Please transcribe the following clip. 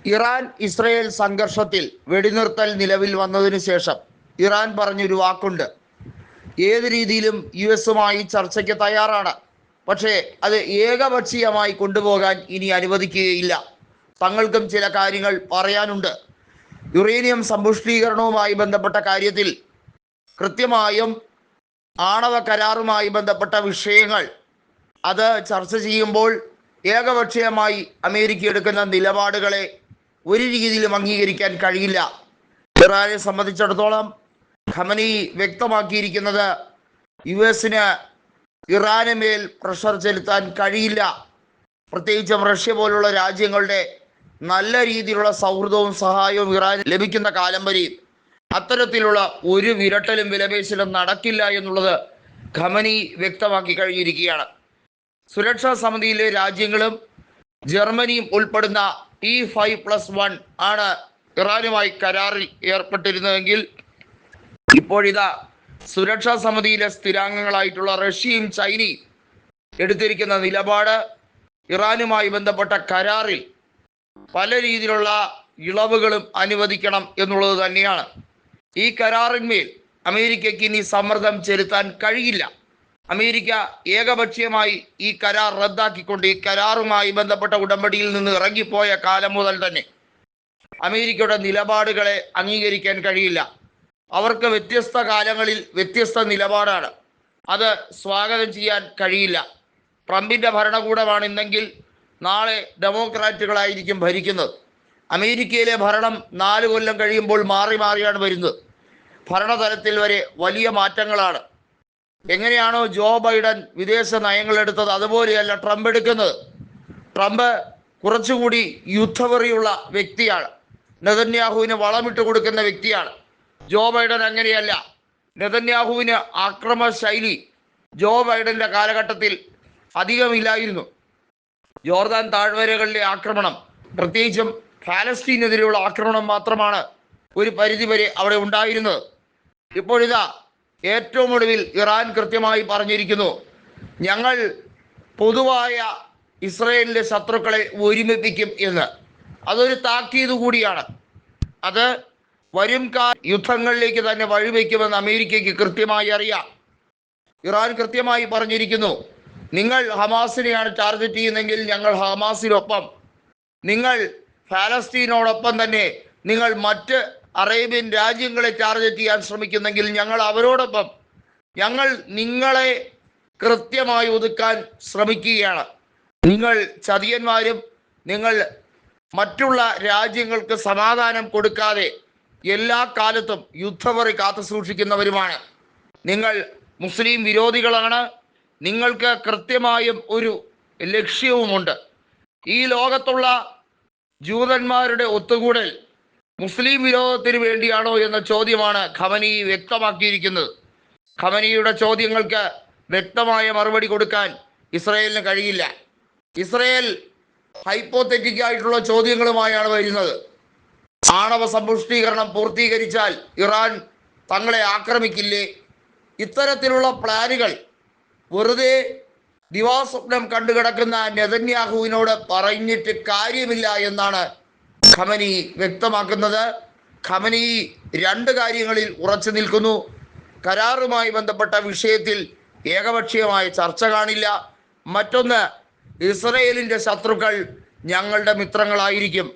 Iran Israel സംഘർഷത്തിൽ വെടിനിർത്തൽ നിലവിൽ വന്നതിന് ശേഷം ഇറാൻ പറഞ്ഞൊരു വാക്കുണ്ട്. ഏത് രീതിയിലും യുഎസുമായി ചർച്ചയ്ക്ക് തയ്യാറാണ്, പക്ഷേ അത് ഏകപക്ഷീയമായി കൊണ്ടുപോകാൻ ഇനി അനുവദിക്കുകയില്ല. തങ്ങൾക്കും ചില കാര്യങ്ങൾ പറയാനുണ്ട്. യുറേനിയം സമ്പുഷ്ടീകരണവുമായി ബന്ധപ്പെട്ട കാര്യത്തിൽ കൃത്യമായും ആണവ കരാറുമായി ബന്ധപ്പെട്ട വിഷയങ്ങൾ അത് ചർച്ച ചെയ്യുമ്പോൾ ഏകപക്ഷീയമായി അമേരിക്ക എടുക്കുന്ന നിലപാടുകളെ ഒരു രീതിയിലും അംഗീകരിക്കാൻ കഴിയില്ല. ഇറാനെ സംബന്ധിച്ചിടത്തോളം ഖമനി വ്യക്തമാക്കിയിരിക്കുന്നത് യുഎസിന് ഇറാന് മേൽ പ്രഷർ ചെലുത്താൻ കഴിയില്ല. പ്രത്യേകിച്ചും റഷ്യ പോലുള്ള രാജ്യങ്ങളുടെ നല്ല രീതിയിലുള്ള സൗഹൃദവും സഹായവും ഇറാന് ലഭിക്കുന്ന കാലം വരെയും അത്തരത്തിലുള്ള ഒരു വിരട്ടലും വിലപേശലും നടക്കില്ല എന്നുള്ളത് ഖമനി വ്യക്തമാക്കി കഴിഞ്ഞിരിക്കുകയാണ്. സുരക്ഷാ സമിതിയിലെ രാജ്യങ്ങളും ജർമ്മനിയും ഉൾപ്പെടുന്ന T5+1 ആണ് ഇറാനുമായി കരാറിൽ ഏർപ്പെട്ടിരുന്നതെങ്കിൽ ഇപ്പോഴിതാ സുരക്ഷാ സമിതിയിലെ സ്ഥിരാംഗങ്ങളായിട്ടുള്ള റഷ്യയും ചൈനയും എടുത്തിരിക്കുന്ന നിലപാട് ഇറാനുമായി ബന്ധപ്പെട്ട കരാറിൽ പല രീതിയിലുള്ള ഇളവുകളും അനുവദിക്കണം എന്നുള്ളത് തന്നെയാണ്. ഈ കരാറിന്മേൽ അമേരിക്കയ്ക്ക് ഇനി സമ്മർദ്ദം ചെലുത്താൻ കഴിയില്ല. അമേരിക്ക ഏകപക്ഷീയമായി ഈ കരാർ റദ്ദാക്കിക്കൊണ്ട് ഈ കരാറുമായി ബന്ധപ്പെട്ട ഉടമ്പടിയിൽ നിന്ന് ഇറങ്ങിപ്പോയ കാലം മുതൽ തന്നെ അമേരിക്കയുടെ നിലപാടുകളെ അംഗീകരിക്കാൻ കഴിയില്ല. അവർക്ക് വ്യത്യസ്ത കാലങ്ങളിൽ വ്യത്യസ്ത നിലപാടാണ്. അത് സ്വാഗതം ചെയ്യാൻ കഴിയില്ല. ട്രംപിൻ്റെ ഭരണകൂടമാണ് ഇന്നെങ്കിൽ നാളെ ഡെമോക്രാറ്റുകളായിരിക്കും ഭരിക്കുന്നത്. അമേരിക്കയിലെ ഭരണം 4 കൊല്ലം കഴിയുമ്പോൾ മാറി മാറിയാണ് വരുന്നത്. ഭരണതലത്തിൽ വരെ വലിയ മാറ്റങ്ങളാണ്. എങ്ങനെയാണോ ജോ ബൈഡൻ വിദേശ നയങ്ങൾ എടുത്തത് അതുപോലെയല്ല ട്രംപ് എടുക്കുന്നത്. ട്രംപ് കുറച്ചുകൂടി യുദ്ധവെറിയുള്ള വ്യക്തിയാണ്. നെതന്യാഹുവിന് വളമിട്ട് കൊടുക്കുന്ന വ്യക്തിയാണ്. ജോ ബൈഡൻ അങ്ങനെയല്ല. നെതന്യാഹുവിന് ആക്രമണ ശൈലി ജോ ബൈഡൻ്റെ കാലഘട്ടത്തിൽ അധികമില്ലായിരുന്നു. ജോർദാൻ താഴ്വരകളിലെ ആക്രമണം, പ്രത്യേകിച്ചും ഫലസ്തീനെതിരെയുള്ള ആക്രമണം മാത്രമാണ് ഒരു പരിധിവരെ അവിടെ ഉണ്ടായിരുന്നത്. ഇപ്പോഴിതാ ഏറ്റവും ഒടുവിൽ ഇറാൻ കൃത്യമായി പറഞ്ഞിരിക്കുന്നു, ഞങ്ങൾ പൊതുവായ ഇസ്രയേലിൻ്റെ ശത്രുക്കളെ ഒരുമിപ്പിക്കും എന്ന്. അതൊരു താക്കീത് കൂടിയാണ്. അത് വരും യുദ്ധങ്ങളിലേക്ക് തന്നെ വഴിവെക്കുമെന്ന് അമേരിക്കയ്ക്ക് കൃത്യമായി അറിയാം. ഇറാൻ കൃത്യമായി പറഞ്ഞിരിക്കുന്നു, നിങ്ങൾ ഹമാസിനെയാണ് ടാർഗറ്റ് ചെയ്യുന്നതെങ്കിൽ ഞങ്ങൾ ഹമാസിനൊപ്പം, നിങ്ങൾ ഫലസ്തീനോടൊപ്പം തന്നെ നിങ്ങൾ മറ്റ് അറേബ്യൻ രാജ്യങ്ങളെ ടാർഗറ്റ് ചെയ്യാൻ ശ്രമിക്കുന്നെങ്കിൽ ഞങ്ങൾ അവരോടൊപ്പം, ഞങ്ങൾ നിങ്ങളെ കൃത്യമായി ഒതുക്കാൻ ശ്രമിക്കുകയാണ്. നിങ്ങൾ ചതിയന്മാരും നിങ്ങൾ മറ്റുള്ള രാജ്യങ്ങൾക്ക് സമാധാനം കൊടുക്കാതെ എല്ലാ കാലത്തും യുദ്ധവെറി കാത്തു സൂക്ഷിക്കുന്നവരുമാണ്. നിങ്ങൾ മുസ്ലിം വിരോധികളാണ്. നിങ്ങൾക്ക് കൃത്യമായും ഒരു ലക്ഷ്യവുമുണ്ട്. ഈ ലോകത്തുള്ള ജൂതന്മാരുടെ ഒത്തുകൂടൽ മുസ്ലിം വിരോധത്തിന് വേണ്ടിയാണോ എന്ന ചോദ്യമാണ് ഖമനി വ്യക്തമാക്കിയിരിക്കുന്നത്. ഖമനിയുടെ ചോദ്യങ്ങൾക്ക് വ്യക്തമായ മറുപടി കൊടുക്കാൻ ഇസ്രയേലിന് കഴിയില്ല. ഇസ്രയേൽ ഹൈപ്പോത്തറ്റിക് ആയിട്ടുള്ള ചോദ്യങ്ങളുമായാണ് വരുന്നത്. ആണവ സമ്പുഷ്ടീകരണം പൂർത്തീകരിച്ചാൽ ഇറാൻ തങ്ങളെ ആക്രമിക്കില്ലേ? ഇത്തരത്തിലുള്ള പ്ലാനുകൾ വെറുതെ ദിവാസ്വപ്നം കണ്ടുകിടക്കുന്ന നെതന്യാഹുവിനോട് പറഞ്ഞിട്ട് കാര്യമില്ല എന്നാണ് ഖമനി വ്യക്തമാക്കുന്നത്. ഖമനി 2 കാര്യങ്ങളിൽ ഉറച്ചു നിൽക്കുന്നു. കരാറുമായി ബന്ധപ്പെട്ട വിഷയത്തിൽ ഏകപക്ഷീയമായ ചർച്ച കാണില്ല. മറ്റൊന്ന്, ഇസ്രയേലിൻ്റെ ശത്രുക്കൾ ഞങ്ങളുടെ മിത്രങ്ങളായിരിക്കും.